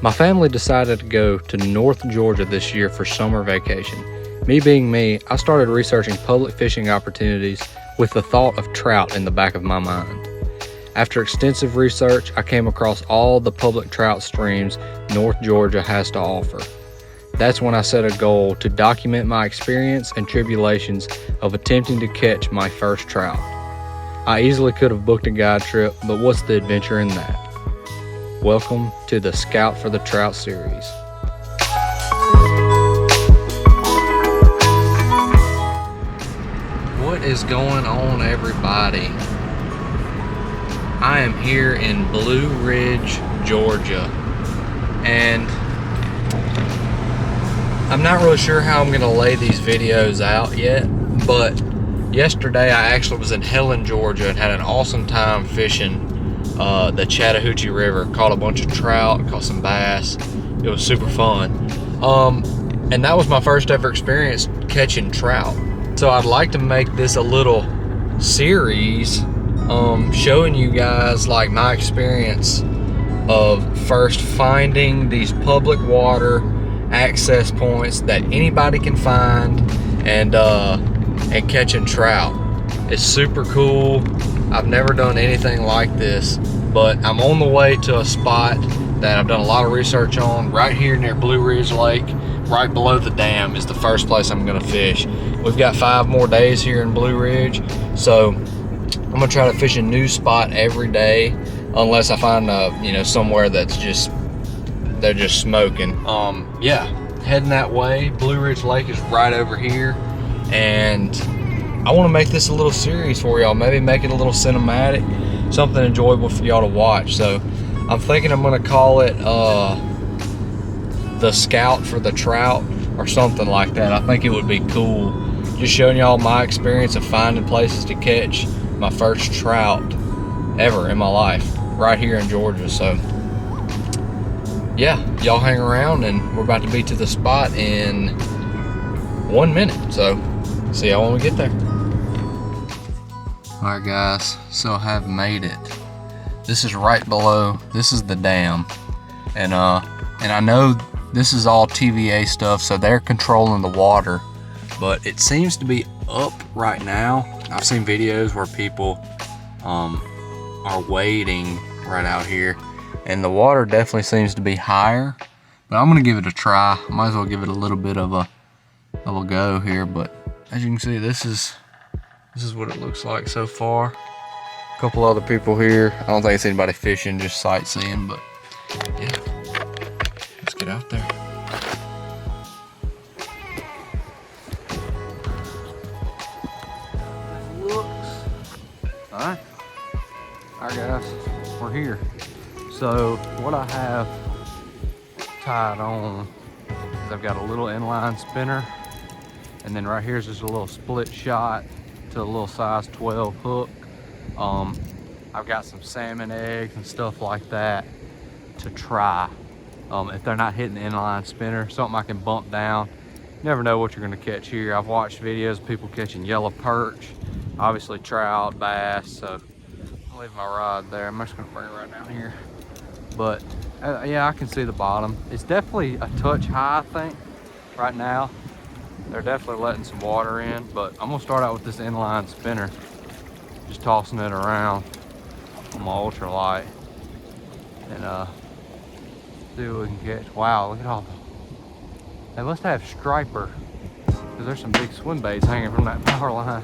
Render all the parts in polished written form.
My family decided to go to North Georgia this year for summer vacation. Me being me, I started researching public fishing opportunities with the thought of trout in the back of my mind. After extensive research, I came across all the public trout streams North Georgia has to offer. That's when I set a goal to document my experience and tribulations of attempting to catch my first trout. I easily could have booked a guide trip, but what's the adventure in that? Welcome to the Scout for the Trout series. What is going on, everybody? I am here in Blue Ridge, Georgia, and I'm not really sure how I'm gonna lay these videos out yet, but yesterday I actually was in Helen, Georgia and had an awesome time fishing the Chattahoochee River. Caught a bunch of trout, caught some bass. It was super fun. And that was my first ever experience catching trout. So I'd like to make this a little series showing you guys like my experience of first finding these public water access points that anybody can find and catching trout. It's super cool. I've never done anything like this, but I'm on the way to a spot that I've done a lot of research on right here near Blue Ridge Lake. Right below the dam is the first place I'm gonna fish. We've got 5 more days here in Blue Ridge, so I'm gonna try to fish a new spot every day unless I find somewhere that's they're just smoking. Yeah, heading that way. Blue Ridge Lake is right over here, and I want to make this a little series for y'all, maybe make it a little cinematic, something enjoyable for y'all to watch. So I'm thinking I'm going to call it the Scout for the Trout or something like that. I think it would be cool, just showing y'all my experience of finding places to catch my first trout ever in my life right here in Georgia. So yeah, y'all hang around and we're about to be to the spot in 1 minute. So see y'all when we get there. Alright guys, so I have made it. This is right below, this is the dam. And I know this is all TVA stuff, so they're controlling the water, but it seems to be up right now. I've seen videos where people are wading right out here, and the water definitely seems to be higher, but I'm gonna give it a try. Might as well give it a little bit of a go here. But as you can see, this is what it looks like so far. A couple other people here. I don't think it's anybody fishing, just sightseeing, but yeah, let's get out there. Alright guys, we're here. So what I have tied on is I've got a little inline spinner, and then right here is just a little split shot to a little size 12 hook. I've got some salmon eggs and stuff like that to try. If they're not hitting the inline spinner, something I can bump down. You never know what you're gonna catch here. I've watched videos of people catching yellow perch, obviously trout, bass. So I'll leave my rod there. I'm just gonna bring it right down here. But yeah, I can see the bottom. It's definitely a touch high, I think, right now. They're definitely letting some water in, but I'm gonna start out with this inline spinner, just tossing it around on my ultralight and see what we can catch. Wow, look at all the, they must have striper, because there's some big swim baits hanging from that power line.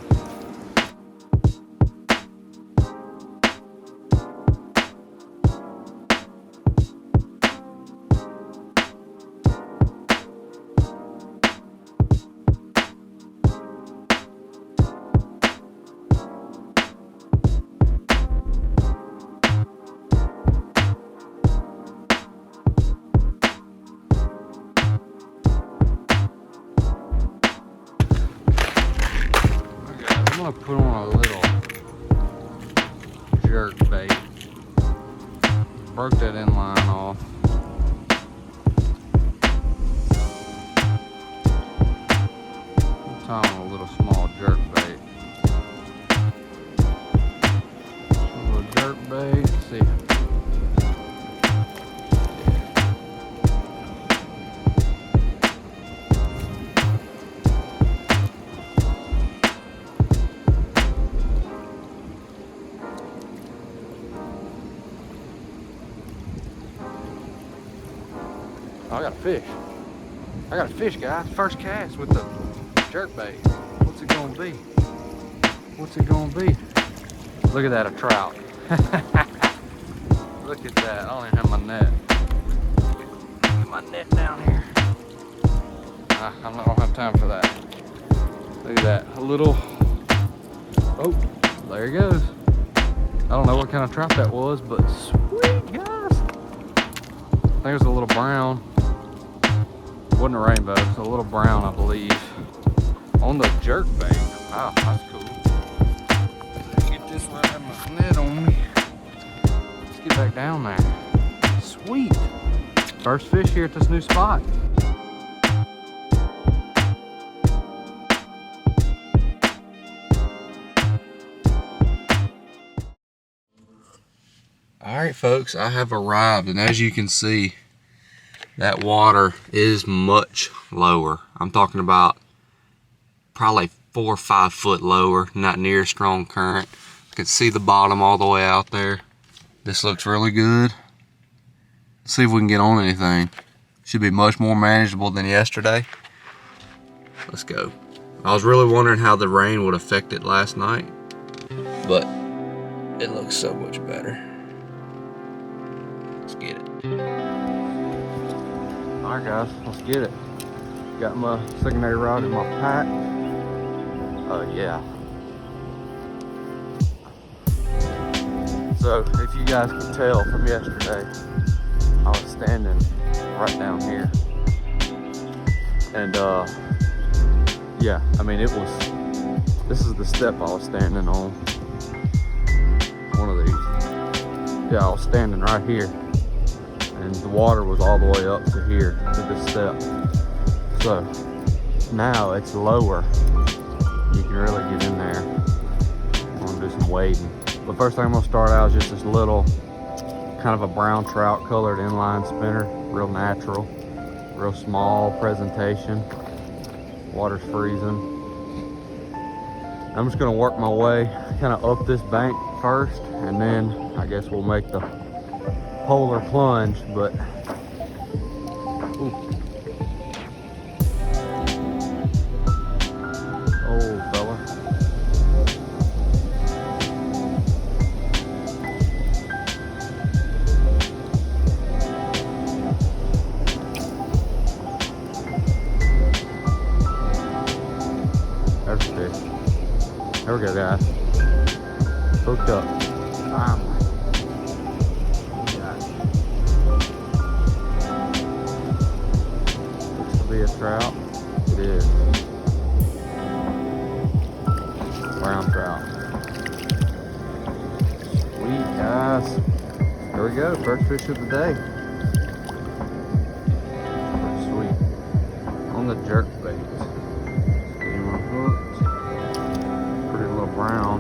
I'm gonna put on a little jerk bait. Broke that inline off. Tie on a little small jerk bait. A little jerk bait. Let's see. got a fish. I got a fish, guys. First cast with the jerkbait. What's it gonna be? What's it gonna be? Look at that, a trout. Look at that. I don't even have my net. Get my net down here. I don't have time for that. Look at that. A little. Oh, there he goes. I don't know what kind of trout that was, but sweet, guys. I think it was a little brown. It wasn't a rainbow, it was a little brown, I believe. On the jerkbait. Wow, that's cool. Get this one, I have my net on me. Let's get back down there. Sweet. First fish here at this new spot. Alright folks, I have arrived, and as you can see, that water is much lower. I'm talking about probably 4 or 5 foot lower, not near strong current. You can see the bottom all the way out there. This looks really good. Let's see if we can get on anything. Should be much more manageable than yesterday. Let's go. I was really wondering how the rain would affect it last night, but it looks so much better. Let's get it. Alright guys, let's get it. Got my secondary rod in my pack. Yeah. So if you guys can tell from yesterday, I was standing right down here. And yeah, I mean this is the step I was standing on. One of these. Yeah, I was standing right here. And the water was all the way up to here, to this step. So now it's lower. You can really get in there. I'm gonna do some wading. But first thing I'm gonna start out is just this little, kind of a brown trout colored inline spinner. Real natural, real small presentation. Water's freezing. I'm just gonna work my way kind of up this bank first, and then I guess we'll make the polar plunge, but ooh. Oh, fella. There's a fish. There we go, guys. Hooked up. Be a trout. It is. Brown trout. Sweet, guys. There we go. First fish of the day. Pretty sweet. On the jerkbait. Getting one hooked. Pretty little brown.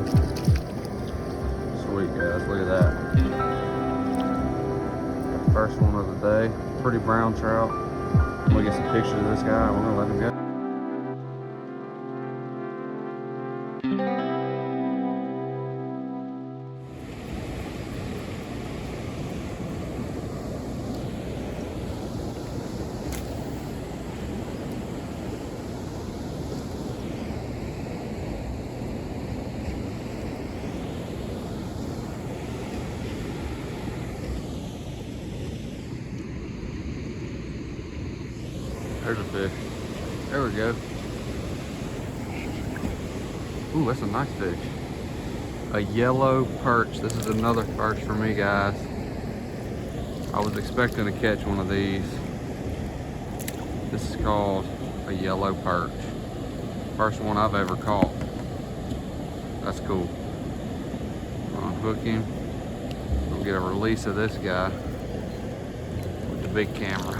Sweet, guys. Look at that. First one of the day. Pretty brown trout. I'm gonna get some pictures of this guy. We're gonna let him go. There's a fish. There we go. Ooh, that's a nice fish. A yellow perch. This is another first for me, guys. I was expecting to catch one of these. This is called a yellow perch. First one I've ever caught. That's cool. Unhook him. We'll get a release of this guy with the big camera.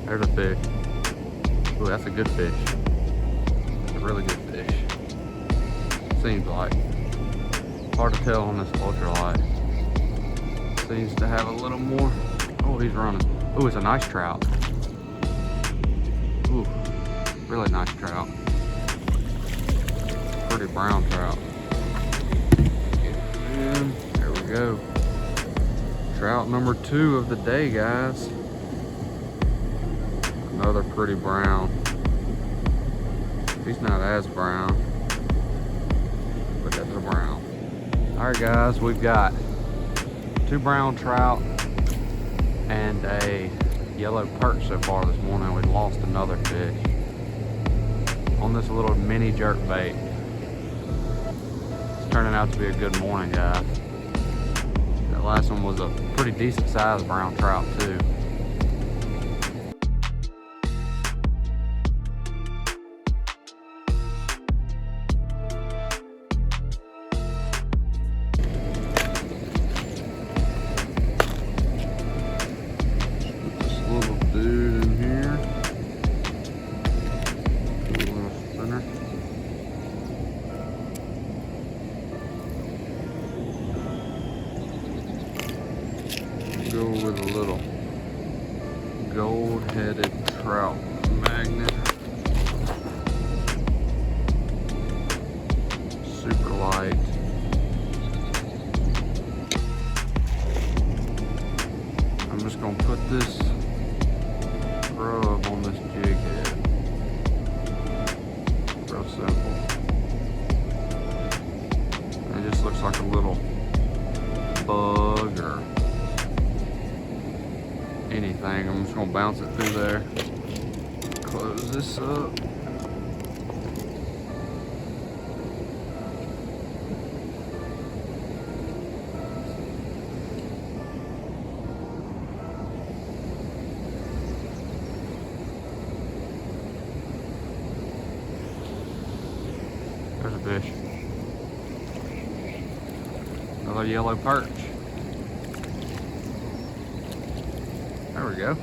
There's a fish. Ooh, that's a good fish. That's a really good fish. Seems like. Hard to tell on this ultralight. Seems to have a little more. Oh, he's running. Ooh, it's a nice trout. Ooh, Really nice trout. Pretty brown trout. And there we go. Trout number 2 of the day, guys. Another pretty brown. He's not as brown, but that's a brown. All right, guys, we've got 2 brown trout and a yellow perch so far this morning. We lost another fish on this little mini jerk bait. It's turning out to be a good morning, guys. That last one was a pretty decent sized brown trout too. Dude in here, a little spinner. Go with a little gold-headed trout magnet. Super light. I'm just gonna put this rub on this jig head. Real simple. It just looks like a little bug or anything. I'm just gonna bounce it through there. Close this up. There's a fish. Another yellow perch. There we go.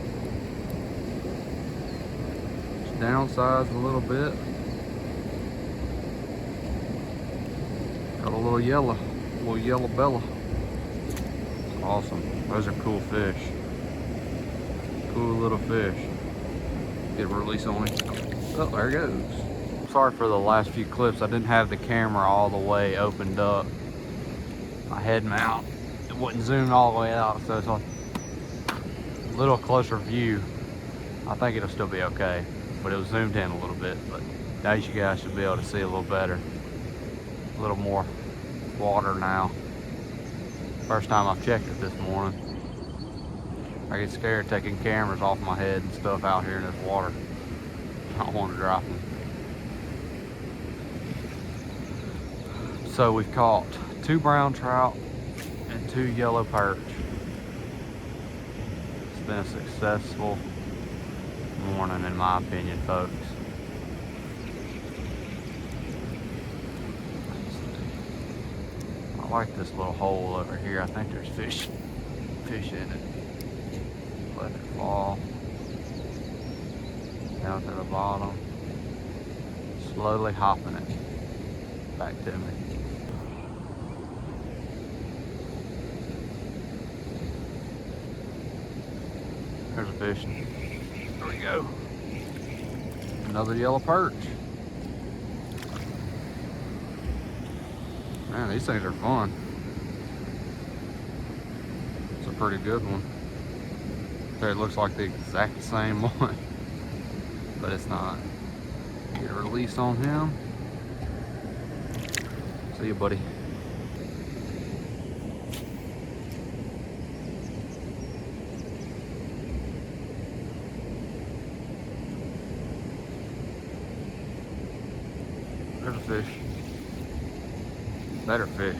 Just downsized a little bit. Got a little yellow bella. Awesome. Those are cool fish. Cool little fish. Get a release on it. Oh, there it goes. Sorry for the last few clips. I didn't have the camera all the way opened up. My head mount, it wouldn't zoom all the way out, so it's a little closer view. I think it'll still be okay, but it was zoomed in a little bit. But now you guys should be able to see a little better. A little more water now. First time I've checked it this morning. I get scared taking cameras off my head and stuff out here in this water. I don't want to drop them. So we've caught 2 brown trout and 2 yellow perch. It's been a successful morning in my opinion, folks. I like this little hole over here. I think there's fish in it. Let it fall down to the bottom. Slowly hopping it back to me. There's a fish. There we go. Another yellow perch. Man, these things are fun. It's a pretty good one. It looks like the exact same one, but it's not. Get a release on him. See you, buddy. There's a fish. Better fish.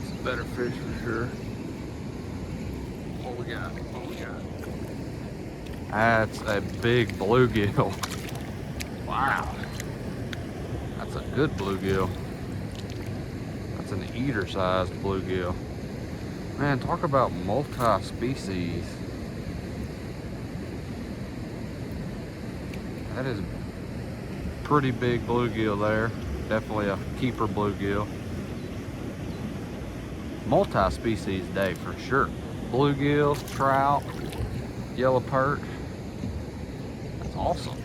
It's a better fish for sure. What we got? What we got? That's a big bluegill. Wow. That's a good bluegill. That's an eater-sized bluegill. Man, talk about multi-species. That is pretty big bluegill there. Definitely a keeper bluegill. Multi-species day for sure. Bluegill, trout, yellow perch. That's awesome.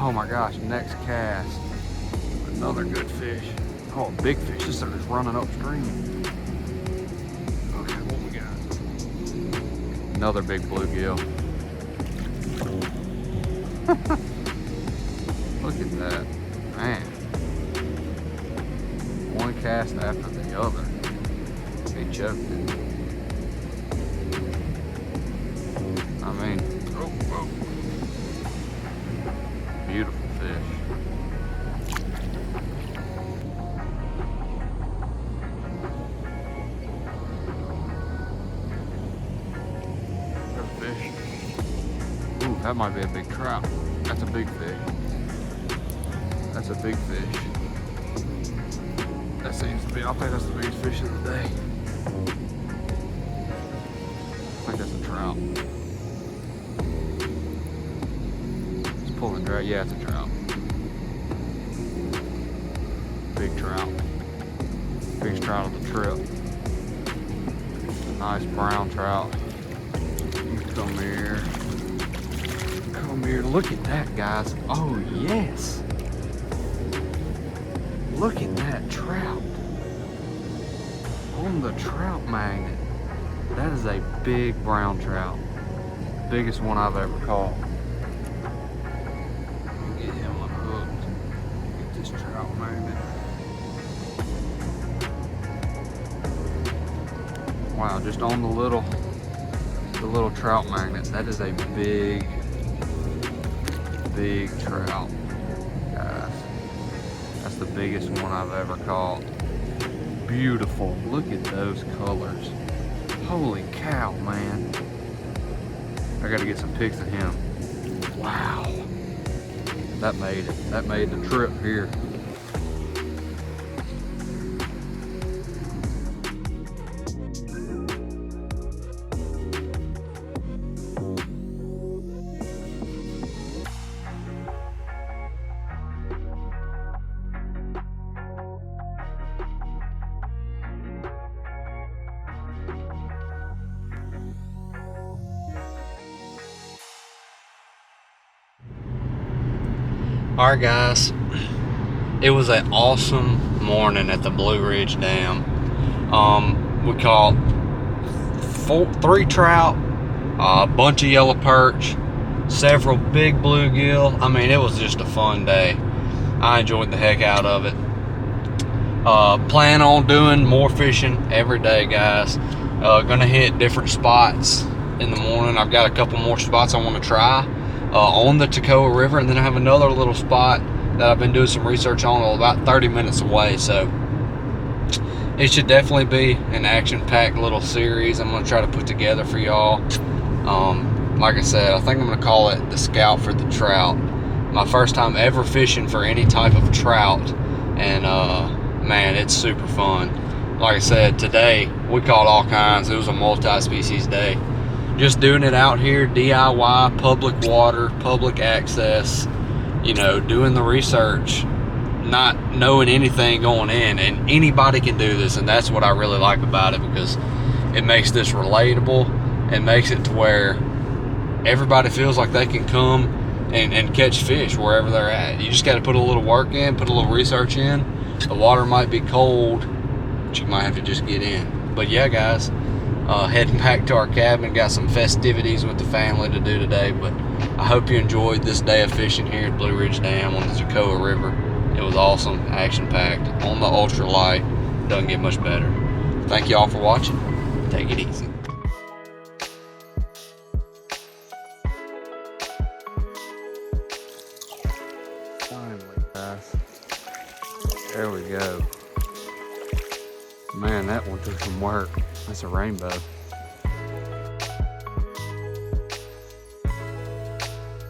Oh my gosh, next cast. Another good fish. Oh, a big fish. This thing is running upstream. Okay, what we got? Another big bluegill. Look at that. Man. One cast after the other. He choked it. I mean, oh. Beautiful fish. There's a fish. Ooh, that might be a big trout. That's a big fish. That's a big fish. That seems to be, I think that's the biggest fish of the day. I think that's a trout. It's pulling dry. Yeah, it's a trout. Big trout. Biggest trout of the trip. Nice brown trout. You come here. Come here. Look at that, guys. Oh, yes. Look at that trout. On the trout magnet. That is a big brown trout. Biggest one I've ever caught. Get him unhooked. Get this trout magnet. Wow, just on the little trout magnet. That is a big trout, guys. That's the biggest one I've ever caught. Beautiful. Look at those colors. Holy cow, man. I gotta get some pics of him. Wow. That made it. That made the trip here. Alright guys, it was an awesome morning at the Blue Ridge Dam. We caught 3 trout, a bunch of yellow perch, several big bluegill. I mean, it was just a fun day. I enjoyed the heck out of it. Plan on doing more fishing every day, guys. Gonna hit different spots in the morning. I've got a couple more spots I want to try on the Toccoa River, and then I have another little spot that I've been doing some research on about 30 minutes away. So it should definitely be an action-packed little series I'm going to try to put together for y'all. Like I said, I think I'm going to call it the Scout for the Trout. My first time ever fishing for any type of trout, and man, it's super fun. Like I said, today we caught all kinds. It was a multi-species day. Just doing it out here, DIY, public water, public access, you know, doing the research, not knowing anything going in, and anybody can do this, and that's what I really like about it, because it makes this relatable. It makes it to where everybody feels like they can come and catch fish wherever they're at. You just got to put a little work in, put a little research in. The water might be cold, but you might have to just get in. But yeah, guys, heading back to our cabin. Got some festivities with the family to do today, but I hope you enjoyed this day of fishing here at Blue Ridge Dam on the Toccoa River. It was awesome, action-packed, on the ultralight. Doesn't get much better. Thank you all for watching. Take it easy. Finally, guys. There we go. Man, that one took some work. That's a rainbow.